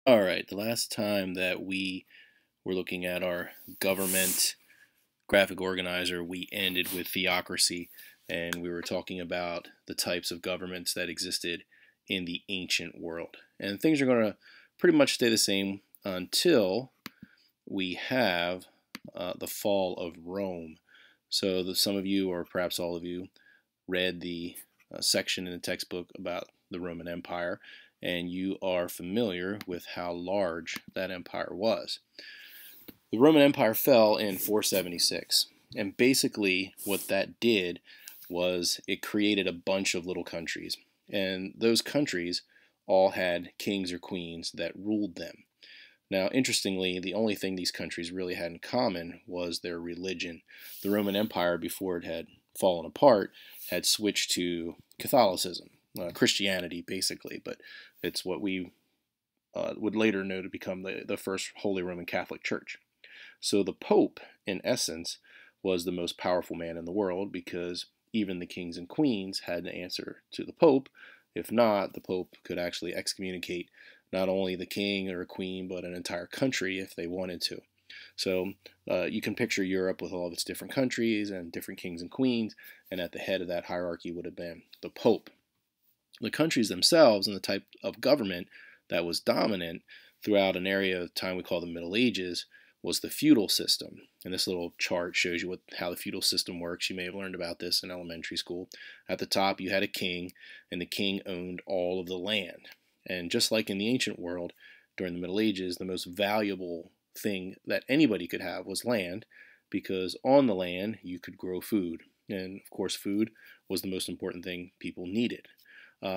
All right, the last time that we were looking at our government graphic organizer, we ended with theocracy, and we were talking about the types of governments that existed in the ancient world. And things are going to pretty much stay the same until we have the fall of Rome. So, some of you, or perhaps all of you, read the section in the textbook about the Roman Empire, and you are familiar with how large that empire was. The Roman Empire fell in 476, and basically what that did was it created a bunch of little countries, and those countries all had kings or queens that ruled them. Now, interestingly, the only thing these countries really had in common was their religion. The Roman Empire, before it had fallen apart, had switched to Catholicism, Christianity, basically, but it's what we would later know to become the first Holy Roman Catholic Church. So the Pope, in essence, was the most powerful man in the world because even the kings and queens had to answer to the Pope. If not, the Pope could actually excommunicate not only the king or queen, but an entire country if they wanted to. So you can picture Europe with all of its different countries and different kings and queens, and at the head of that hierarchy would have been the Pope. The countries themselves and the type of government that was dominant throughout an area of time we call the Middle Ages was the feudal system. And this little chart shows you how the feudal system works. You may have learned about this in elementary school. At the top, you had a king, and the king owned all of the land. And just like in the ancient world, during the Middle Ages, the most valuable thing that anybody could have was land, because on the land you could grow food. And of course, food was the most important thing people needed.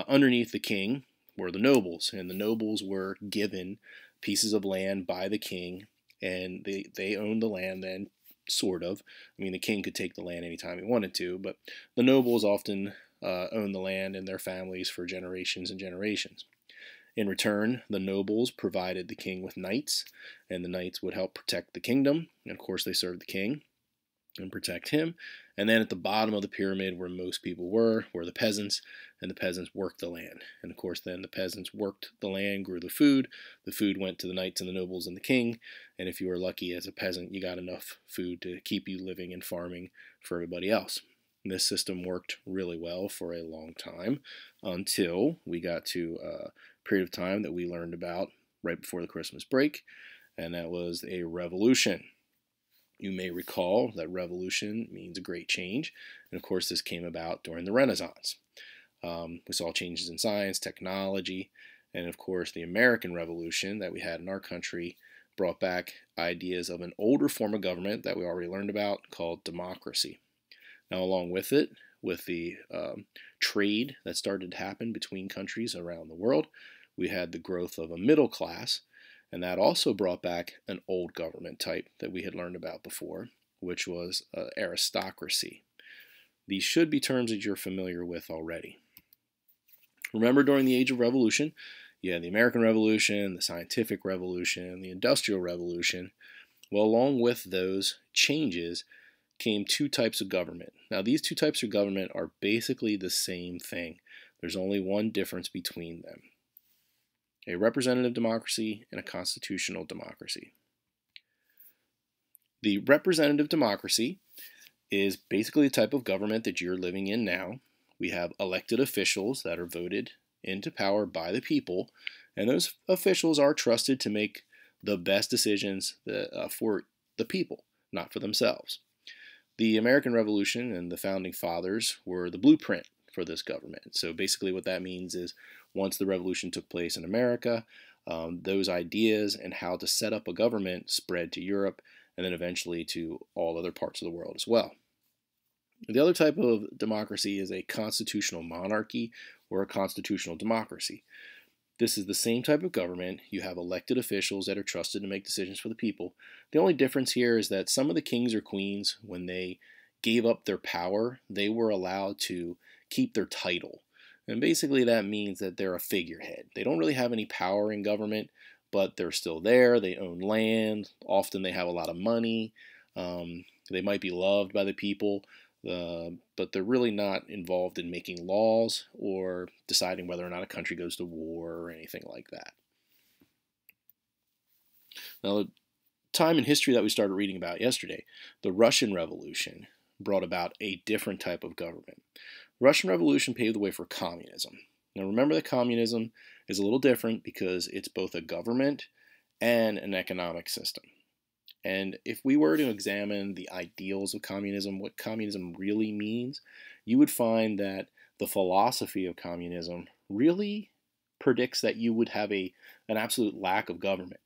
Underneath the king were the nobles, and the nobles were given pieces of land by the king, and they owned the land then, sort of. I mean, the king could take the land anytime he wanted to, but the nobles often owned the land and their families for generations and generations. In return, the nobles provided the king with knights, and the knights would help protect the kingdom, and of course they served the king and protect him. And then at the bottom of the pyramid, where most people were the peasants, and the peasants worked the land. And of course, then the peasants worked the land, grew the food. The food went to the knights and the nobles and the king. And if you were lucky as a peasant, you got enough food to keep you living and farming for everybody else. And this system worked really well for a long time until we got to a period of time that we learned about right before the Christmas break, and that was a revolution. You may recall that revolution means a great change, and of course, this came about during the Renaissance. We saw changes in science, technology, and of course, the American Revolution that we had in our country brought back ideas of an older form of government that we already learned about called democracy. Now, along with it, with the trade that started to happen between countries around the world, we had the growth of a middle class, and that also brought back an old government type that we had learned about before, which was aristocracy. These should be terms that you're familiar with already. Remember, during the Age of Revolution, you had the American Revolution, the Scientific Revolution, the Industrial Revolution. Well, along with those changes came two types of government. Now, these two types of government are basically the same thing. There's only one difference between them: a representative democracy and a constitutional democracy. The representative democracy is basically the type of government that you're living in now. We have elected officials that are voted into power by the people, and those officials are trusted to make the best decisions for the people, not for themselves. The American Revolution and the Founding Fathers were the blueprint for this government. So basically what that means is once the revolution took place in America, those ideas and how to set up a government spread to Europe and then eventually to all other parts of the world as well. The other type of democracy is a constitutional monarchy or a constitutional democracy. This is the same type of government. You have elected officials that are trusted to make decisions for the people. The only difference here is that some of the kings or queens, when they gave up their power, they were allowed to keep their title. And basically that means that they're a figurehead. They don't really have any power in government, but they're still there. They own land. Often they have a lot of money. They might be loved by the people, but they're really not involved in making laws or deciding whether or not a country goes to war or anything like that. Now, the time in history that we started reading about yesterday, the Russian Revolution brought about a different type of government. The Russian Revolution paved the way for communism. Now, remember that communism is a little different because it's both a government and an economic system. And if we were to examine the ideals of communism, what communism really means, you would find that the philosophy of communism really predicts that you would have an absolute lack of government.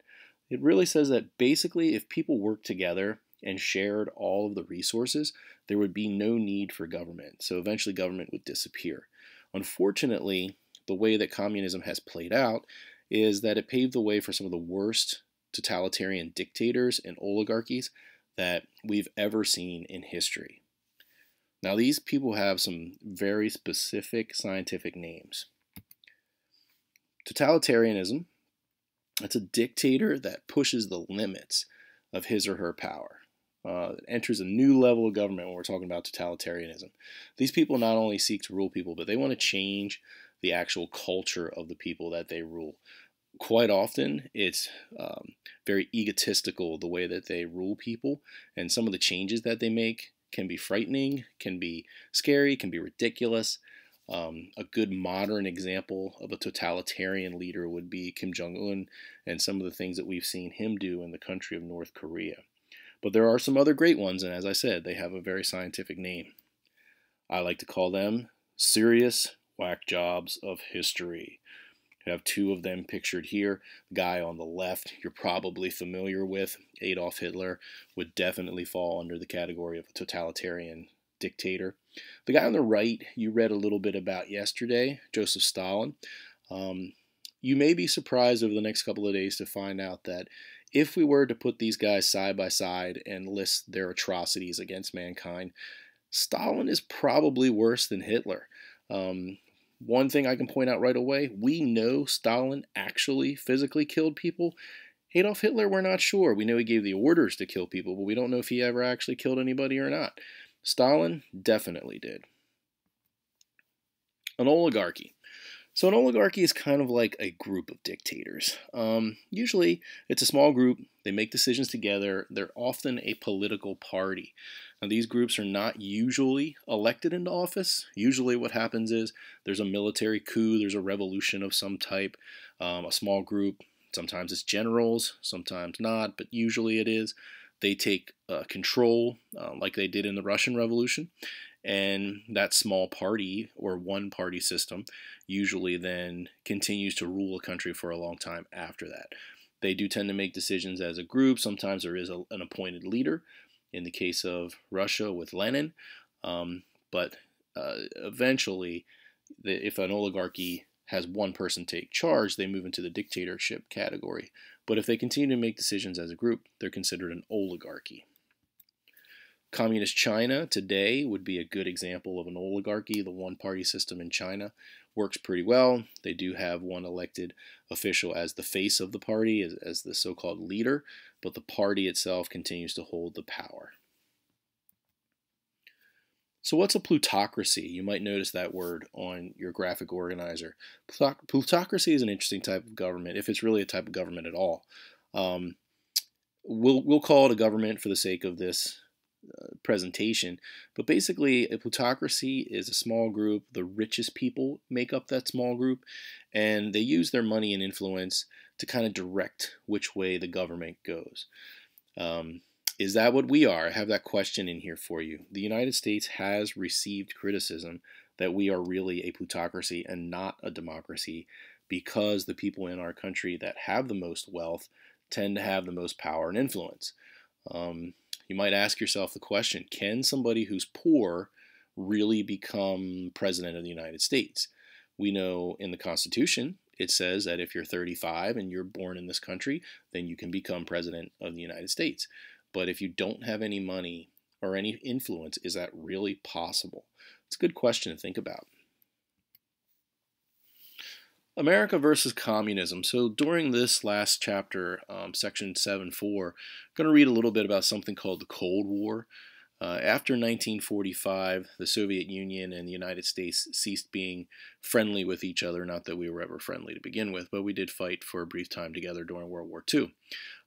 It really says that basically if people worked together and shared all of the resources, there would be no need for government. So eventually government would disappear. Unfortunately, the way that communism has played out is that it paved the way for some of the worst totalitarian dictators and oligarchies that we've ever seen in history. Now, these people have some very specific scientific names. Totalitarianism, that's a dictator that pushes the limits of his or her power. It enters a new level of government when we're talking about totalitarianism. These people not only seek to rule people, but they want to change the actual culture of the people that they rule. Quite often, it's very egotistical the way that they rule people, and some of the changes that they make can be frightening, can be scary, can be ridiculous. A good modern example of a totalitarian leader would be Kim Jong-un and some of the things that we've seen him do in the country of North Korea. But there are some other great ones, and as I said, they have a very scientific name. I like to call them serious whack jobs of history. I have two of them pictured here. The guy on the left you're probably familiar with, Adolf Hitler, would definitely fall under the category of a totalitarian dictator. The guy on the right you read a little bit about yesterday, Joseph Stalin. You may be surprised over the next couple of days to find out that if we were to put these guys side by side and list their atrocities against mankind, Stalin is probably worse than Hitler. One thing I can point out right away, we know Stalin actually physically killed people. Adolf Hitler, we're not sure. We know he gave the orders to kill people, but we don't know if he ever actually killed anybody or not. Stalin definitely did. An oligarchy. So an oligarchy is kind of like a group of dictators. Usually it's a small group. They make decisions together. They're often a political party. Now, these groups are not usually elected into office. Usually what happens is there's a military coup, there's a revolution of some type, a small group. Sometimes it's generals, sometimes not, but usually it is. They take control like they did in the Russian Revolution. And that small party or one party system usually then continues to rule a country for a long time after that. They do tend to make decisions as a group. Sometimes there is an appointed leader, in the case of Russia with Lenin. But eventually, if an oligarchy has one person take charge, they move into the dictatorship category. But if they continue to make decisions as a group, they're considered an oligarchy. Communist China today would be a good example of an oligarchy. The one-party system in China works pretty well. They do have one elected official as the face of the party, as the so-called leader, but the party itself continues to hold the power. So what's a plutocracy? You might notice that word on your graphic organizer. Plutocracy is an interesting type of government, if it's really a type of government at all. We'll call it a government for the sake of this presentation, but basically a plutocracy is a small group. The richest people make up that small group, and they use their money and influence to kind of direct which way the government goes. Is that what we are? I have that question in here for you. The United States has received criticism that we are really a plutocracy and not a democracy because the people in our country that have the most wealth tend to have the most power and influence. You might ask yourself the question, can somebody who's poor really become president of the United States? We know in the Constitution it says that if you're 35 and you're born in this country, then you can become president of the United States. But if you don't have any money or any influence, is that really possible? It's a good question to think about. America versus communism. So during this last chapter, section 7.4, I'm going to read a little bit about something called the Cold War. After 1945, the Soviet Union and the United States ceased being friendly with each other. Not that we were ever friendly to begin with, but we did fight for a brief time together during World War II.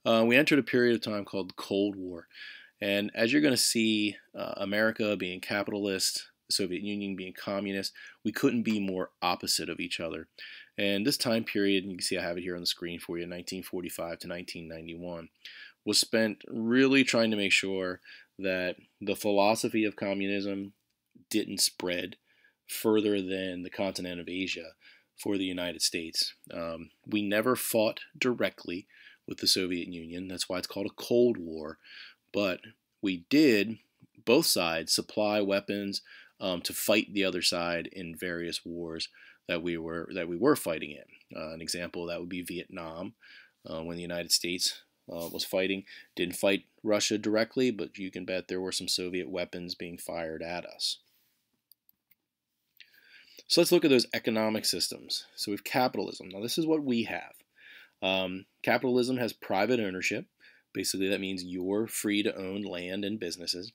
We entered a period of time called the Cold War. And as you're going to see, America being capitalist, the Soviet Union being communist, we couldn't be more opposite of each other. And this time period, you can see I have it here on the screen for you, 1945 to 1991, was spent really trying to make sure that the philosophy of communism didn't spread further than the continent of Asia for the United States. We never fought directly with the Soviet Union. That's why it's called a Cold War. But we did, both sides, supply weapons to fight the other side in various wars that we were fighting in. An example of that would be Vietnam, when the United States was fighting. Didn't fight Russia directly, but you can bet there were some Soviet weapons being fired at us. So let's look at those economic systems. So we have capitalism. Now this is what we have. Capitalism has private ownership. Basically that means you're free to own land and businesses.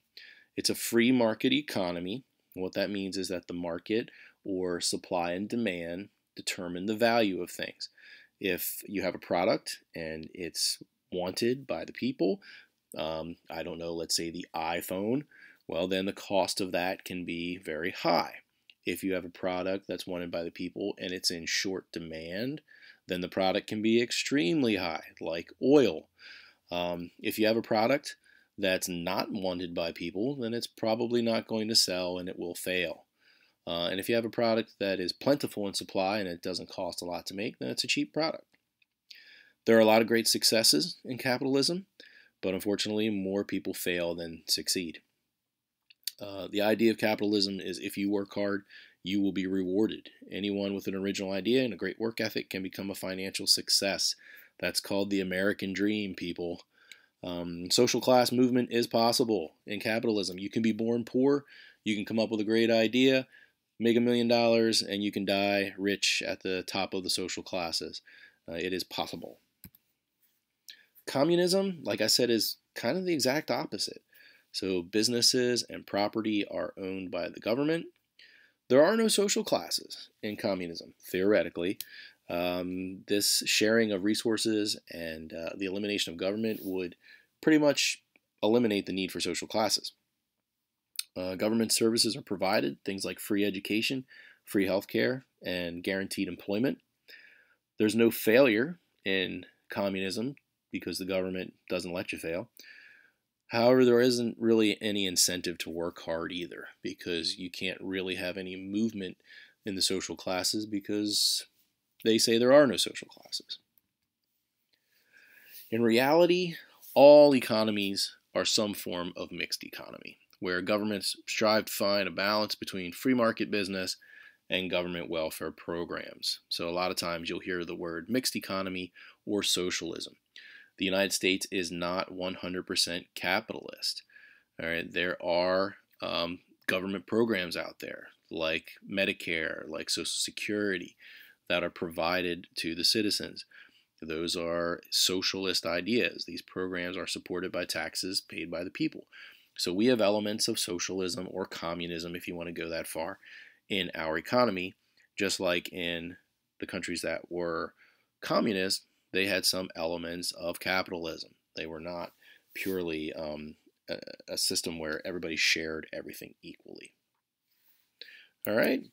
It's a free market economy. And what that means is that the market, or supply and demand, determine the value of things. If you have a product and it's wanted by the people, I don't know, let's say the iPhone, well then the cost of that can be very high. If you have a product that's wanted by the people and it's in short demand, then the product can be extremely high, like oil. If you have a product that's not wanted by people, then it's probably not going to sell and it will fail. And if you have a product that is plentiful in supply and it doesn't cost a lot to make, then it's a cheap product. There are a lot of great successes in capitalism, but unfortunately more people fail than succeed. The idea of capitalism is if you work hard, you will be rewarded. Anyone with an original idea and a great work ethic can become a financial success. That's called the American dream, people. Social class movement is possible in capitalism. You can be born poor, you can come up with a great idea, make $1 million, and you can die rich at the top of the social classes. It is possible. Communism, like I said, is kind of the exact opposite. So businesses and property are owned by the government. There are no social classes in communism, theoretically. This sharing of resources and the elimination of government would pretty much eliminate the need for social classes. Government services are provided, things like free education, free healthcare, and guaranteed employment. There's no failure in communism because the government doesn't let you fail. However, there isn't really any incentive to work hard either, because you can't really have any movement in the social classes because they say there are no social classes. In reality, all economies are some form of mixed economy, where governments strive to find a balance between free market business and government welfare programs. So a lot of times you'll hear the word mixed economy or socialism. The United States is not 100% capitalist. All right, there are government programs out there like Medicare, like Social Security, that are provided to the citizens. Those are socialist ideas. These programs are supported by taxes paid by the people. So we have elements of socialism or communism, if you want to go that far, in our economy, just like in the countries that were communist. They had some elements of capitalism. They were not purely a system where everybody shared everything equally. All right.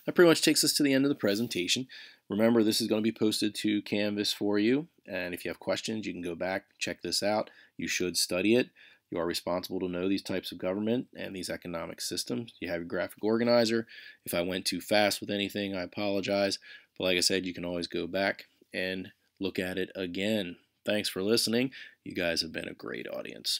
That pretty much takes us to the end of the presentation. Remember, this is going to be posted to Canvas for you. And if you have questions, you can go back, check this out. You should study it. You are responsible to know these types of government and these economic systems. You have your graphic organizer. If I went too fast with anything, I apologize. But like I said, you can always go back and look at it again. Thanks for listening. You guys have been a great audience.